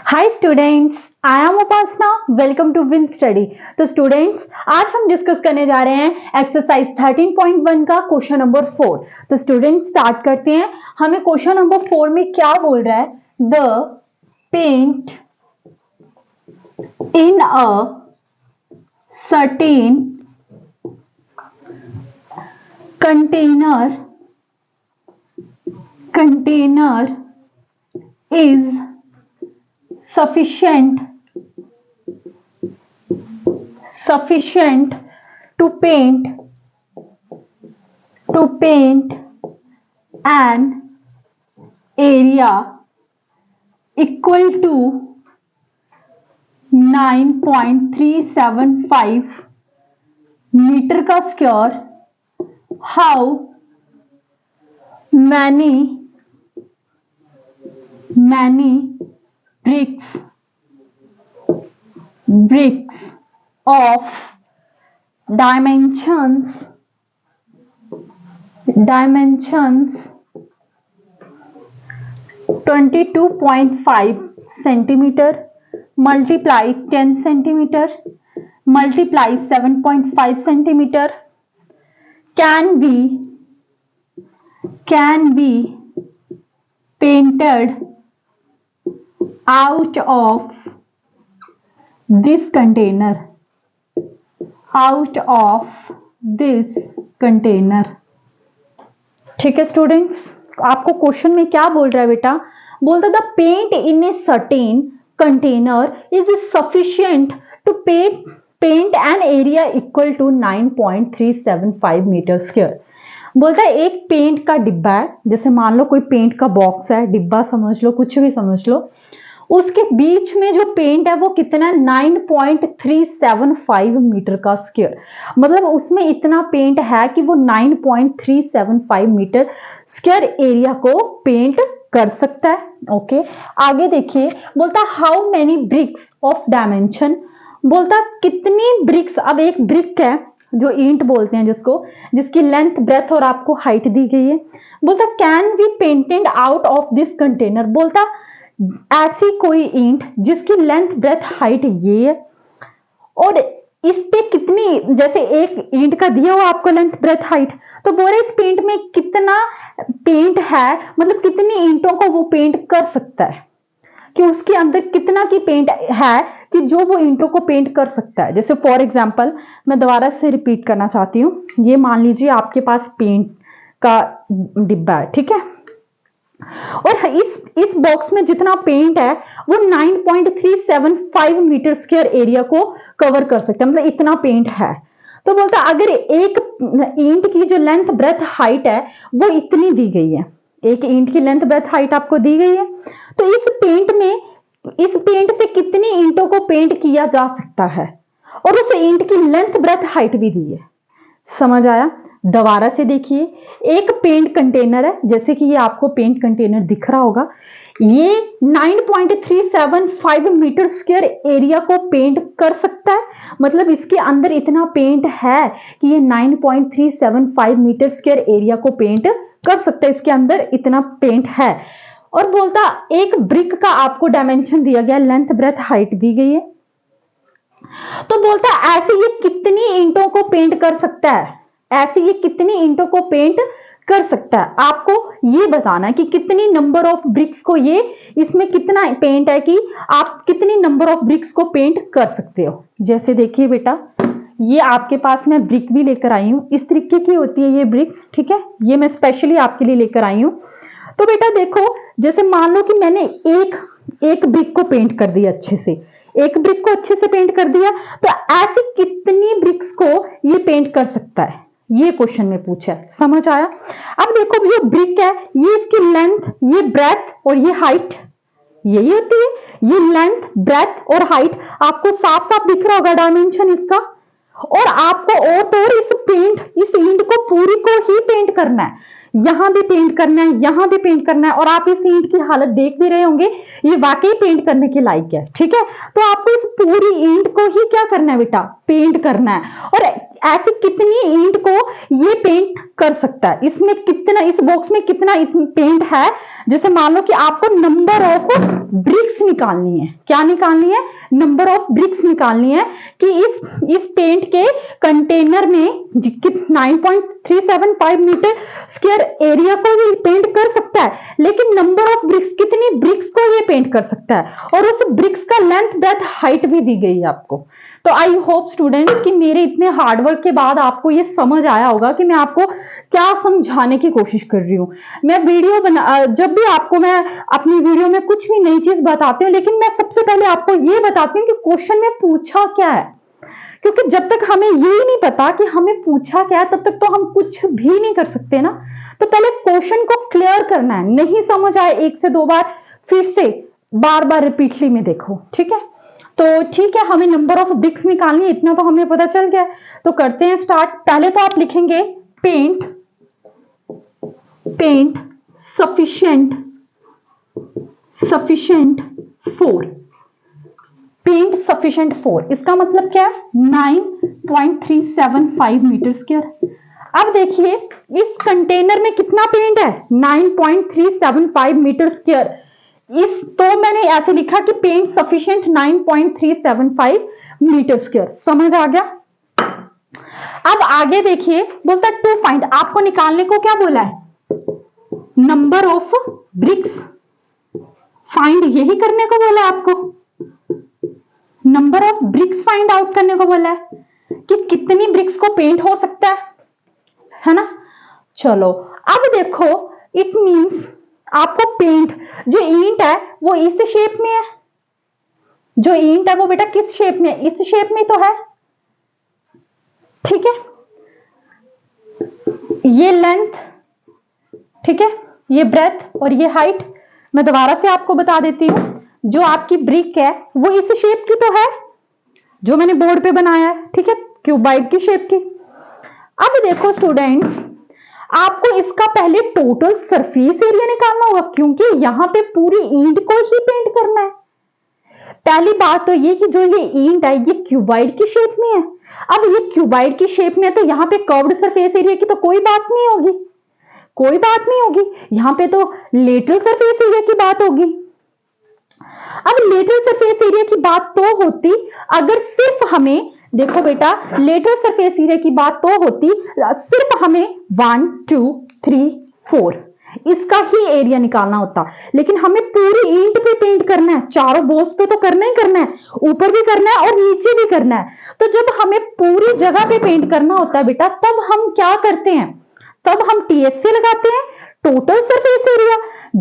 Hi students, I am Upasana. Welcome to Win Study. तो students, आज हम डिस्कस करने जा रहे हैं एक्सरसाइज 13.1 का क्वेश्चन नंबर 4। तो स्टूडेंट्स स्टार्ट करते हैं। हमें क्वेश्चन नंबर 4 में क्या बोल रहा है? The paint in a certain container is sufficient to paint an area equal to 9.375 metre का square. How many bricks of dimensions 22.5 centimeter multiply 10 centimeter multiply 7.5 centimeter can be painted out of this container ठीक है students, आपको question में क्या बोल रहा है बेटा? बोलता the paint in a certain container is sufficient to paint an area equal to 9.375 metre square. बोलता है एक पेंट का डिब्बा है, जैसे मान लो कोई पेंट का बॉक्स है, डिब्बा समझ लो, कुछ भी समझ लो, उसके बीच में जो पेंट है वो कितना है? 9.375 मीटर का स्क्वायर। मतलब उसमें इतना पेंट है कि वो 9.375 मीटर स्क्वायर एरिया को पेंट कर सकता है। ओके, आगे देखिए, बोलता how many bricks of dimension. बोलता कितनी ब्रिक्स, अब एक ब्रिक है जो ईंट बोलते हैं जिसको, जिसकी लेंथ ब्रेथ और आपको हाइट दी गई है। बोलता can be painted out of this container. बोलता ऐसी कोई ईंट जिसकी लेंथ ब्रेथ हाइट ये है और इस पे कितनी, जैसे एक ईंट का दिया हुआ आपको लेंथ ब्रेथ हाइट, तो बोले इस पेंट में कितना पेंट है, मतलब कितनी ईंटों को वो पेंट कर सकता है, कि उसके अंदर कितना की पेंट है कि जो वो ईंटों को पेंट कर सकता है। जैसे फॉर एग्जांपल, मैं दोबारा से रिपीट करना चाहती हूँ, ये मान लीजिए आपके पास पेंट का डिब्बा है, ठीक है, और इस बॉक्स में जितना पेंट है वो 9.375 मीटर स्क्वायर एरिया को कवर कर सकता है, मतलब इतना पेंट है। तो बोलता अगर एक ईंट की जो लेंथ ब्रेथ हाइट है वो इतनी दी गई है, एक ईंट की लेंथ ब्रेथ हाइट आपको दी गई है, तो इस पेंट से कितनी ईंटों को पेंट किया जा सकता है, और उस ईंट की लेंथ ब्रेथ हाइट भी दी है। समझ आया? दोबारा से देखिए, एक पेंट कंटेनर है, जैसे कि ये आपको पेंट कंटेनर दिख रहा होगा, ये 9.375 मीटर स्क्वायर एरिया को पेंट कर सकता है, मतलब इसके अंदर इतना पेंट है कि ये 9.375 मीटर स्क्वायर एरिया को पेंट कर सकता है, इसके अंदर इतना पेंट है। और बोलता एक ब्रिक का आपको डायमेंशन दिया गया, लेंथ ब्रेथ हाइट दी गई है, तो बोलता ऐसे ये कितनी ईंटों को पेंट कर सकता है, ऐसे ये कितनी ईंटों को पेंट कर सकता है। आपको ये बताना है कि कितनी नंबर ऑफ ब्रिक्स को, ये इसमें कितना पेंट है कि आप कितनी नंबर ऑफ ब्रिक्स को पेंट कर सकते हो। जैसे देखिए बेटा, ये आपके पास मैं ब्रिक भी लेकर आई हूं, इस तरीके की होती है ये ब्रिक, ठीक है, ये मैं स्पेशली आपके लिए लेकर आई हूं। तो बेटा देखो, जैसे मान लो कि मैंने एक ब्रिक को पेंट कर दिया अच्छे से, एक ब्रिक को अच्छे से पेंट कर दिया, तो ऐसे कितनी ब्रिक्स को ये पेंट कर सकता है, ये क्वेश्चन में पूछा है। समझ आया? अब देखो, ये ब्रिक है, ये इसकी लेंथ, ये ब्रेथ और ये हाइट, यही होती है, ये लेंथ ब्रेथ और हाइट आपको साफ साफ दिख रहा होगा डायमेंशन इसका। और आपको और तो और इस ईंट को पूरी को ही पेंट करना है, यहां भी पेंट करना है, यहां भी पेंट करना है, और आप इस ईंट की हालत देख भी रहे होंगे, ये वाकई पेंट करने के लायक है, ठीक है। तो आपको इस पूरी ईंट को ही क्या करना है बेटा? पेंट करना है। और ऐसी कितनी ईंट को ये पेंट कर सकता है, इसमें कितना, इस बॉक्स में कितना पेंट है। जैसे मान लो कि आपको नंबर ऑफ ब्रिक्स निकालनी है, क्या निकालनी है, नंबर ऑफ ब्रिक्स निकालनी है कि इस पेंट के कंटेनर में 9.375 मीटर स्क्वायर एरिया को ये पेंट कर सकता है, लेकिन नंबर ऑफ ब्रिक्स, कितनी ब्रिक्स को ये पेंट कर सकता है, और उस ब्रिक्स का लेंथ, ब्रेथ, हाइट भी दी गई है आपको। तो आई होप स्टूडेंट्स कि मेरे इतने हार्डवर्क के बाद आपको ये समझ आया होगा कि मैं आपको क्या समझाने की कोशिश कर रही हूँ। मैं वीडियो जब भी आपको मैं अपनी वीडियो में कुछ भी नई चीज बताती हूँ, लेकिन मैं सबसे पहले आपको ये बताती हूँ कि क्वेश्चन में पूछा क्या है, क्योंकि जब तक हमें यही नहीं पता कि हमें पूछा क्या है, तब तक तो हम कुछ भी नहीं कर सकते ना। तो पहले क्वेश्चन को क्लियर करना है, नहीं समझ आए 1 से 2 बार फिर से बार बार रिपीटली में देखो, ठीक है। तो ठीक है, हमें नंबर ऑफ ब्रिक्स निकालनी है, इतना तो हमें पता चल गया। तो करते हैं स्टार्ट। पहले तो आप लिखेंगे paint sufficient for, paint sufficient for, इसका मतलब क्या है, 9.375 मीटर स्क्वायर। अब देखिए इस कंटेनर में कितना पेंट है, 9.375 मीटर स्क्वायर। तो मैंने ऐसे लिखा कि पेंट सफिशिएंट 9.375 मीटर स्क्वायर, समझ आ गया। अब आगे देखिए, बोलता है टू फाइंड, आपको निकालने को क्या बोला है, नंबर ऑफ ब्रिक्स, फाइंड यही करने को बोला है आपको, number of BRICS find out करने को बोला है कि कितनी ब्रिक्स को पेंट हो सकता है ना। चलो अब देखो, इट मींस आपको पेंट, जो ईंट है वो इस शेप में है, जो ईंट है वो बेटा किस शेप में, इस शेप में तो है, ठीक है। ये लेंथ, ठीक है, ये ब्रेथ और ये हाइट। मैं दोबारा से आपको बता देती हूं, जो आपकी ब्रिक है वो इस शेप की तो है, जो मैंने बोर्ड पे बनाया है, ठीक है, क्यूबाइड की शेप की। अब देखो स्टूडेंट्स, आपको इसका पहले टोटल सरफेस एरिया निकालना होगा, क्योंकि यहां पे पूरी ईंट को ही पेंट करना है। पहली बात तो ये कि जो ये ईंट है ये क्यूबाइड की शेप में है। अब ये क्यूबाइड की शेप में है तो यहाँ पे कर्व्ड सरफेस एरिया की तो कोई बात नहीं होगी, कोई बात नहीं होगी, यहाँ पे तो लेटरल सरफेस एरिया की बात होगी। अब लेटरल सरफेस एरिया की बात तो होती अगर सिर्फ हमें, देखो बेटा, लेटरल सरफेस एरिया की बात तो होती सिर्फ हमें 1 2 3 4 इसका ही एरिया निकालना होता, लेकिन हमें पूरी ईंट पे पेंट करना है, चारों बोल्स पे तो करना ही करना है, ऊपर भी करना है और नीचे भी करना है। तो जब हमें पूरी जगह पे पेंट करना होता है बेटा, तब हम क्या करते हैं, तब हम टीएससी लगाते हैं, टोटल सरफेस एरिया।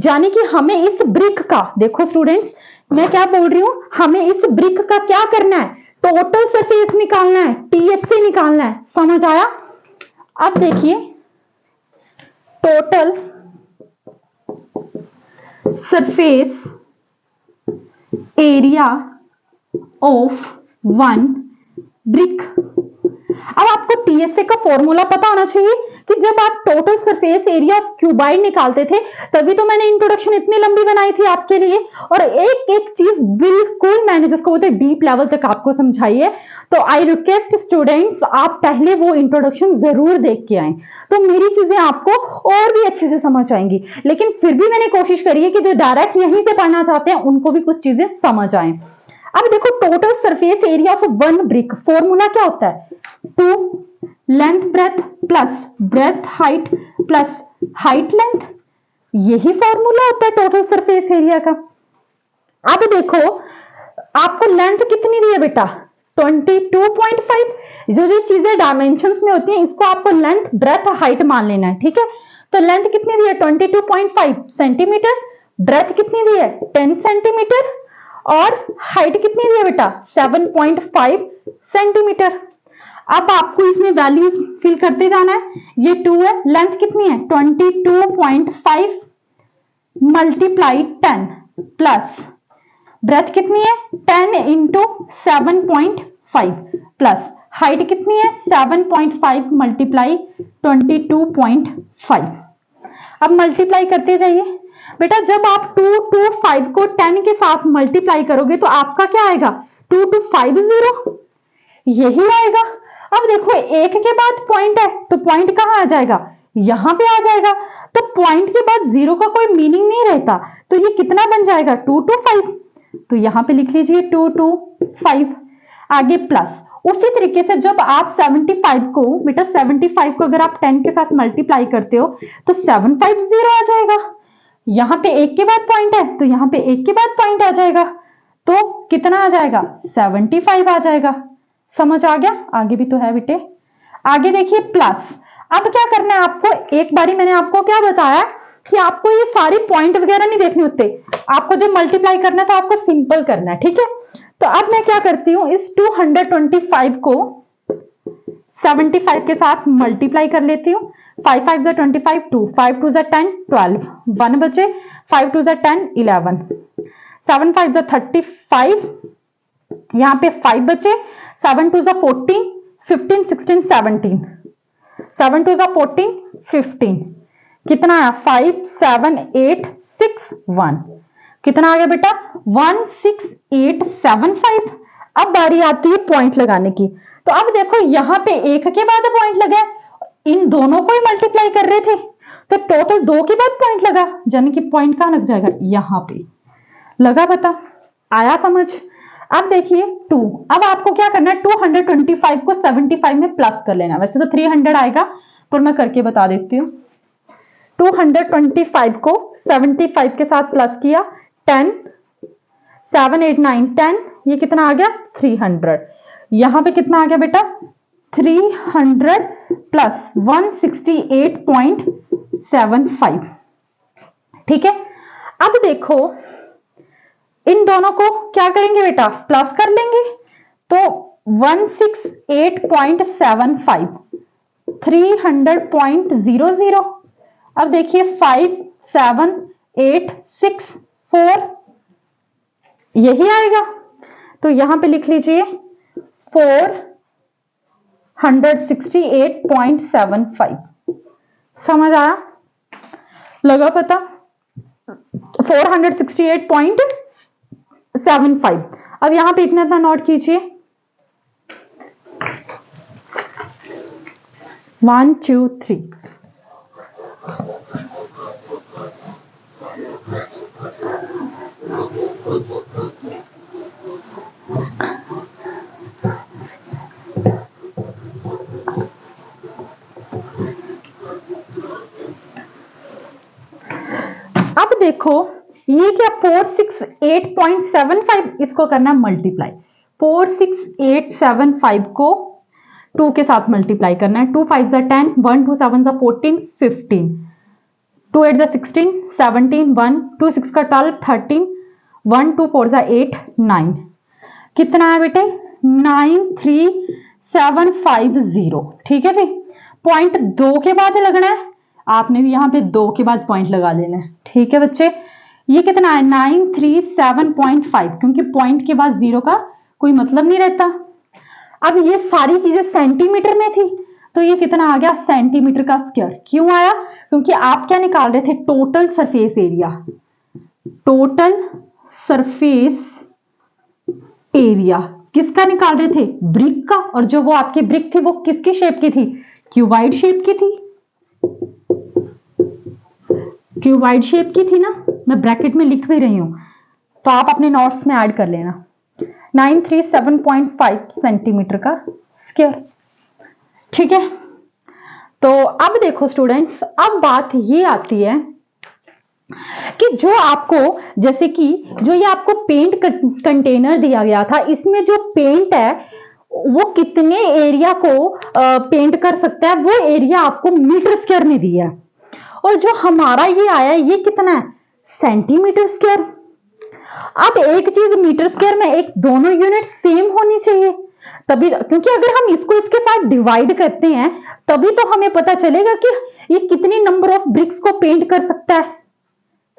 यानी कि हमें इस ब्रिक का, देखो स्टूडेंट्स मैं क्या बोल रही हूं, हमें इस ब्रिक का क्या करना है, टोटल सरफेस निकालना है, टीएससी निकालना है, समझ आया। अब देखिए total surface area of one brick. अब आपको टीएसए का फॉर्मूला पता होना चाहिए कि जब आप total surface area of cuboid निकालते थे, तभी तो मैंने इंट्रोडक्शन इतनी लंबी बनाई थी आपके लिए, और एक एक चीज बिल्कुल मैंने जिसको बोलते हैं डीप लेवल तक आपको समझाई है। तो आई रिक्वेस्ट स्टूडेंट्स, आप पहले वो इंट्रोडक्शन जरूर देख के आए, तो मेरी चीजें आपको और भी अच्छे से समझ आएंगी। लेकिन फिर भी मैंने कोशिश करी है कि जो डायरेक्ट यहीं से पढ़ना चाहते हैं उनको भी कुछ चीजें समझ आए। अब देखो total surface area of one brick, formula क्या होता है, 2 length breadth plus breadth height plus height length, यही फॉर्मूला होता है टोटल सरफेस एरिया का। अब देखो आपको लेंथ कितनी दी है बेटा, 22.5। जो चीजें डायमेंशंस में होती हैं इसको आपको लेंथ ब्रेथ हाइट मान लेना है, ठीक है। तो लेंथ कितनी दी है, 22.5 सेंटीमीटर, ब्रेथ कितनी दी है, 10 सेंटीमीटर, और हाइट कितनी दी है बेटा, 7.5 सेंटीमीटर। अब आपको इसमें वैल्यूज फिल करते जाना है, ये 2 है, लेंथ कितनी है 22.5 मल्टीप्लाई 10 प्लस ब्रेथ कितनी है 10 इंटू 7.5 प्लस हाइट कितनी है 7.5 मल्टीप्लाई 22.5। अब मल्टीप्लाई करते जाइए बेटा, जब आप 2 to 5 को 10 के साथ मल्टीप्लाई करोगे तो आपका क्या आएगा, 2 to 5 0, यही आएगा। अब देखो एक के बाद पॉइंट है तो पॉइंट कहाँ आ जाएगा, यहां पे आ जाएगा। तो पॉइंट के बाद जीरो का कोई मीनिंग नहीं रहता, तो ये कितना बन जाएगा 2 to 5। तो यहां पे लिख लीजिए 2 to 5। आगे प्लस, उसी तरीके से जब आप 75 को, बेटा 75 को अगर आप 10 के साथ मल्टीप्लाई करते हो तो 750 आ जाएगा। यहां पे एक के बाद पॉइंट है तो यहां पे एक के बाद पॉइंट आ जाएगा, तो कितना आ जाएगा 75 आ जाएगा। समझ आ गया? आगे भी तो है बेटे। आगे देखिए प्लस। अब क्या करना है आपको, एक बारी मैंने आपको क्या बताया कि आपको ये सारी पॉइंट वगैरह नहीं देखने होते, आपको जब मल्टीप्लाई करना है तो आपको सिंपल करना है, ठीक है। तो अब मैं क्या करती हूं, इस 225 को 75 के साथ मल्टीप्लाई कर लेती हूँ। 5 5 जा 25, 2 5 2 जा 10, 12 1 बचे, 5 2 जा 10, 11 7 5 जा 35, यहां पे 5 बचे, 7 2 जा 14, 15 16 17, 7 2 जा 14 15, कितना आया 5 7 8 6 1, कितना आ गया बेटा 16875। अब बारी आती है पॉइंट लगाने की। तो अब देखो यहां पे एक के बाद पॉइंट लगा, इन दोनों को ही मल्टीप्लाई कर रहे थे तो टोटल दो के बाद पॉइंट लगा, यानी कि पॉइंट कहां लग जाएगा, यहां पे लगा। बता आया समझ? अब देखिए 2, अब आपको क्या करना है 225 को 75 में प्लस कर लेना। वैसे तो 300 आएगा पर मैं करके बता देती हूँ। 225 को 75 के साथ प्लस किया, 10 7 8 9 10, ये कितना आ गया 300। यहां पे कितना आ गया बेटा 300 प्लस 168.75, ठीक है। अब देखो इन दोनों को क्या करेंगे बेटा, प्लस कर लेंगे, तो 168.75 300.00। अब देखिए 5 7 8 6 4, यही आएगा। तो यहां पे लिख लीजिए 468.75। समझ आया? लगा पता? 468.75। अब यहां पे इतना नोट कीजिए, 1 2 3। अब देखो ये क्या 468.75, इसको करना मल्टीप्लाई। 46875 को 2 के साथ मल्टीप्लाई करना है। 2 5 जा 10, 1 2 7 जा 14 15, 2 8 जा 16 17, 1 2 6 का 12 13, 1 2 4 जा 8 9, कितना है बेटे 93750, ठीक है जी। पॉइंट 2 के बाद लगना है, आपने भी यहां पे 2 के बाद पॉइंट लगा लेना है, ठीक है बच्चे। ये कितना है 937.5, क्योंकि पॉइंट के बाद जीरो का कोई मतलब नहीं रहता। अब ये सारी चीजें सेंटीमीटर में थी तो ये कितना आ गया सेंटीमीटर का स्क्वायर। क्यों आया? क्योंकि आप क्या निकाल रहे थे, total surface area, total surface area किसका निकाल रहे थे, ब्रिक का। और जो वो आपकी ब्रिक थी वो किसकी शेप की थी, क्यूबाइड शेप की थी, क्यूबाइड शेप की थी ना। मैं ब्रैकेट में लिख भी रही हूं तो आप अपने नोट्स में ऐड कर लेना। 937.5 सेंटीमीटर का स्क्वायर, ठीक है। तो अब देखो स्टूडेंट्स, अब बात ये आती है कि जो आपको, जैसे कि जो ये आपको पेंट कंटेनर दिया गया था, इसमें जो पेंट है वो कितने एरिया को पेंट कर सकता है, वो एरिया आपको मीटर स्क्वायर में दिया है। और जो हमारा ये आया ये कितना है सेंटीमीटर स्क्वायर। अब एक चीज मीटर स्क्वायर में एक दोनों यूनिट सेम होनी चाहिए तभी, क्योंकि अगर हम इसको इसके साथ डिवाइड करते हैं तभी तो हमें पता चलेगा कि ये कितनी नंबर ऑफ ब्रिक्स को पेंट कर सकता है।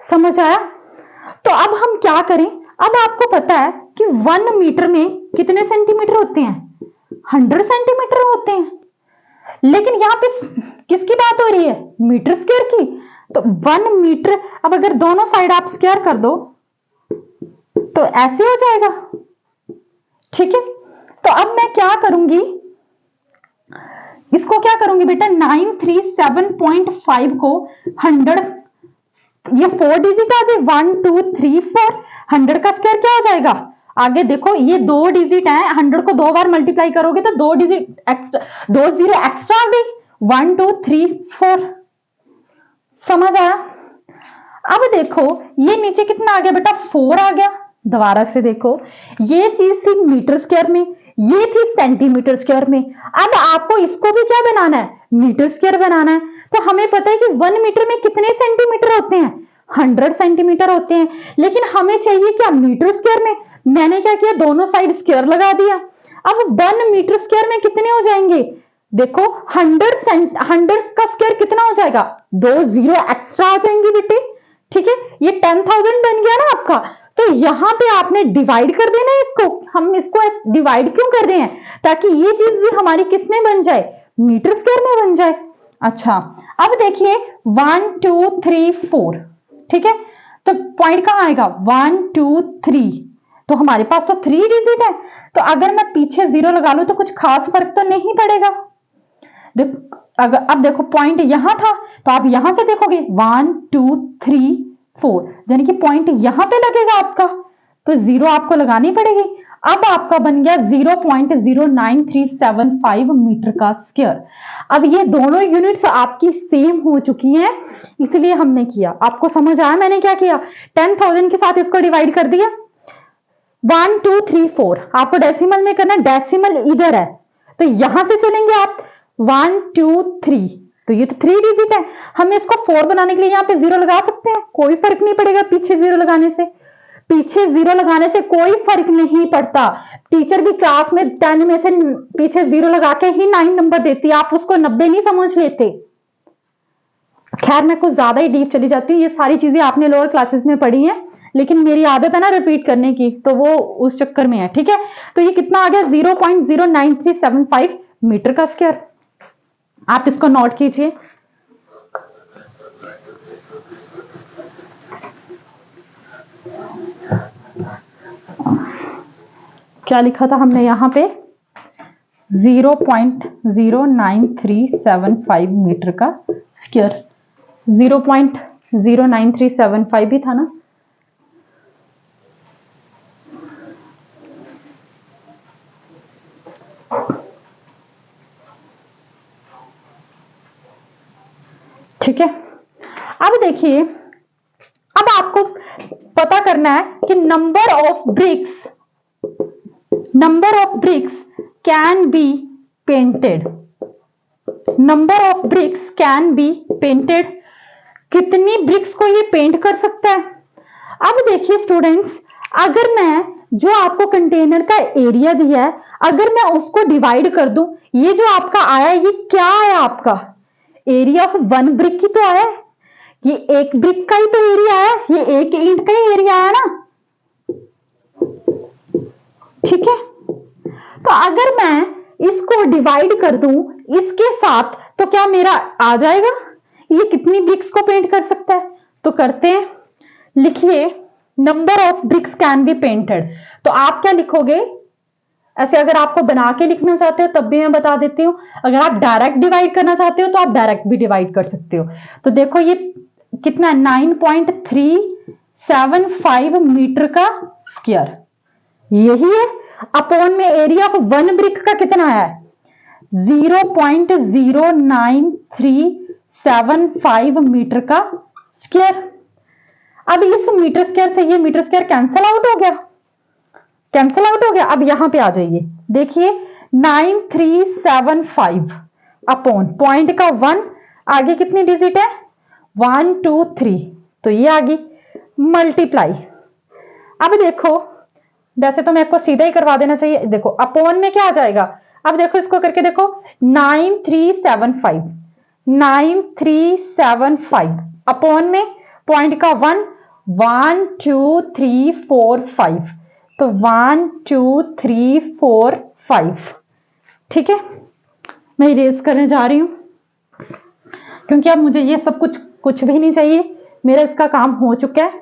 समझ आया? तो अब हम क्या करें, अब आपको पता है कि 1 मीटर में कितने सेंटीमीटर होते हैं, 100 सेंटीमीटर होते हैं। लेकिन यहां पे किसकी बात हो रही है, मीटर स्क्वायर की। तो 1 मीटर, अब अगर दोनों साइड आप स्क्वायर कर दो तो ऐसे हो जाएगा, ठीक है। तो अब मैं क्या करूंगी, इसको क्या करूंगी बेटा, 937.5 को 100, ये 4 डिजिट आ जाए, 1 2 3 4, 100 का स्क्वायर क्या हो जाएगा, आगे देखो ये 2 डिजिट है, 100 को 2 बार मल्टीप्लाई करोगे तो 2 डिजिट एक्स्ट्रा, 2 जीरो एक्स्ट्रा आ गई, 1 2 3 4, समझ आया। अब देखो ये नीचे कितना आ गया बेटा, 4 आ गया। दोबारा से देखो, ये चीज थी मीटर स्क्वायर में, ये थी सेंटीमीटर स्क्वायर में, अब आपको इसको भी क्या बनाना है, मीटर स्क्वायर बनाना है। तो हमें पता है कि 1 मीटर में कितने सेंटीमीटर होते हैं, 100 सेंटीमीटर होते हैं, लेकिन हमें चाहिए क्या, मीटर स्क्वायर में। मैंने क्या किया, दोनों साइड स्क्वायर लगा दिया। अब 1 मीटर स्क्वायर में कितने हो जाएंगे, देखो 100 का स्क्वायर कितना हो जाएगा, 2 जीरो एक्स्ट्रा आ जाएंगे बेटे, ठीक है। ये 10,000 बन गया ना आपका। तो यहां पे आपने डिवाइड कर देना है इसको, हम इसको डिवाइड क्यों कर रहे हैं, ताकि ये चीज भी हमारी किस में बन जाए, मीटर स्क्वायर में बन जाए। अच्छा अब देखिए 1 2 3 4, ठीक है, तो पॉइंट कहां आएगा, 1 2 3, तो हमारे पास तो 3 डिजिट है, तो अगर मैं पीछे 0 लगा लूं तो कुछ खास फर्क तो नहीं पड़ेगा। अगर अब देखो पॉइंट यहां था, तो आप यहां से देखोगे 1 2 3 4, यानी कि पॉइंट यहां पे लगेगा आपका, तो 0 आपको लगानी पड़ेगी। अब आपका बन गया 0.09375 मीटर का स्क्वायर। अब ये दोनों यूनिट्स आपकी सेम हो चुकी हैं, इसलिए हमने किया, आपको समझ आया मैंने क्या किया, 10,000 के साथ इसको डिवाइड कर दिया, 1 2 3 4, आपको डेसिमल में करना, डेसिमल इधर है तो यहां से चलेंगे आप, 1 2 3, तो ये तो 3 डिजिट है, हम इसको 4 बनाने के लिए यहाँ पे 0 लगा सकते हैं, कोई फर्क नहीं पड़ेगा पीछे 0 लगाने से, पीछे 0 लगाने से कोई फर्क नहीं पड़ता। टीचर भी क्लास में 10 में से पीछे 0 लगा के ही 9 नंबर देती है, आप उसको 90 नहीं समझ लेते। खैर मैं कुछ ज्यादा ही डीप चली जाती हूँ, ये सारी चीजें आपने लोअर क्लासेस में पढ़ी हैं, लेकिन मेरी आदत है ना रिपीट करने की, तो वो उस चक्कर में है, ठीक है। तो ये कितना आ गया, 0.09375 मीटर का स्क्वायर। आप इसको नोट कीजिए। क्या लिखा था हमने यहां पे, 0.09375 मीटर का स्क्वायर, 0.09375 भी था ना, ठीक है। अब देखिए, अब आपको पता करना है कि number of BRICS can be painted, number of BRICS can be painted, कितनी ब्रिक्स को ये पेंट कर सकता है। अब देखिए स्टूडेंट्स, अगर मैं जो आपको कंटेनर का एरिया दिया है, अगर मैं उसको डिवाइड कर दूं, ये जो आपका आया ये क्या आया, आपका एरिया ऑफ 1 ब्रिक की तो आया है, ये एक ब्रिक का ही तो एरिया है, ये एक ईंट का ही एरिया है ना, ठीक है। तो अगर मैं इसको डिवाइड कर दूं इसके साथ, तो क्या मेरा आ जाएगा, ये कितनी ब्रिक्स को पेंट कर सकता है। तो करते हैं, लिखिए number of BRICS can be painted. तो आप क्या लिखोगे, ऐसे अगर आपको बना के लिखना चाहते हो तब भी मैं बता देती हूँ, अगर आप डायरेक्ट डिवाइड करना चाहते हो तो आप डायरेक्ट भी डिवाइड कर सकते हो। तो देखो ये कितना, 9.375 मीटर का स्क्वायर, यही है। अपॉन में एरिया ऑफ 1 ब्रिक का कितना है, 0.09375 मीटर का स्क्वायर। अब इस मीटर स्क्वायर से ये मीटर स्क्वायर कैंसल आउट हो गया, अब यहां पे आ जाइए, देखिए 9375 अपॉन पॉइंट का 1, आगे कितनी डिजिट है, 1 2 3, तो ये आ गई मल्टीप्लाई। अब देखो, वैसे तो मेरे को सीधा ही करवा देना चाहिए, देखो अपॉन में क्या आ जाएगा, अब देखो इसको करके देखो, 9375 अपॉन में पॉइंट का 1 1 2 3 4 5, तो 1 2 3 4 5, ठीक है। मैं इरेज करने जा रही हूं, क्योंकि अब मुझे ये सब कुछ भी नहीं चाहिए, मेरा इसका काम हो चुका है,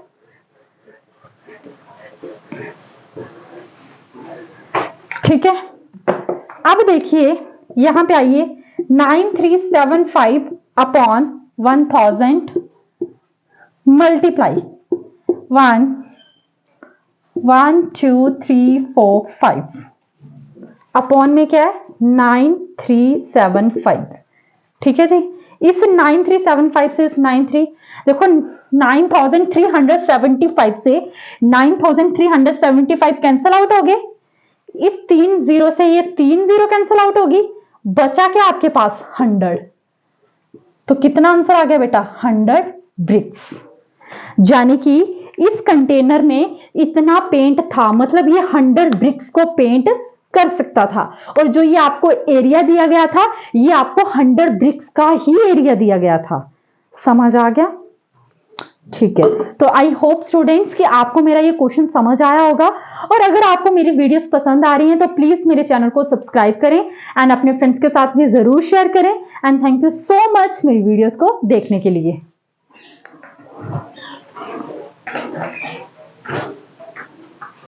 ठीक है। अब देखिए यहां पे आइए, 9375 अपॉन 1000 मल्टीप्लाई 1 2 3 4 5 अपॉन में क्या है 9375। ठीक है जी। इस 9375 से इस 93 देखो 9375 से 9375 कैंसल आउट हो गए। इस 3 जीरो से ये 3 जीरो कैंसल आउट होगी, बचा क्या आपके पास 100। तो कितना आंसर आ गया बेटा 100 ब्रिक्स। यानी कि इस कंटेनर में इतना पेंट था, मतलब ये 100 ब्रिक्स को पेंट कर सकता था। और जो ये आपको एरिया दिया गया था, ये आपको 100 ब्रिक्स का ही एरिया दिया गया था। समझ आ गया? ठीक है। तो आई होप स्टूडेंट्स कि आपको मेरा ये क्वेश्चन समझ आया होगा। और अगर आपको मेरी वीडियोस पसंद आ रही हैं तो प्लीज मेरे चैनल को सब्सक्राइब करें एंड अपने फ्रेंड्स के साथ भी जरूर शेयर करें। And thank you so much मेरी वीडियोस को देखने के लिए।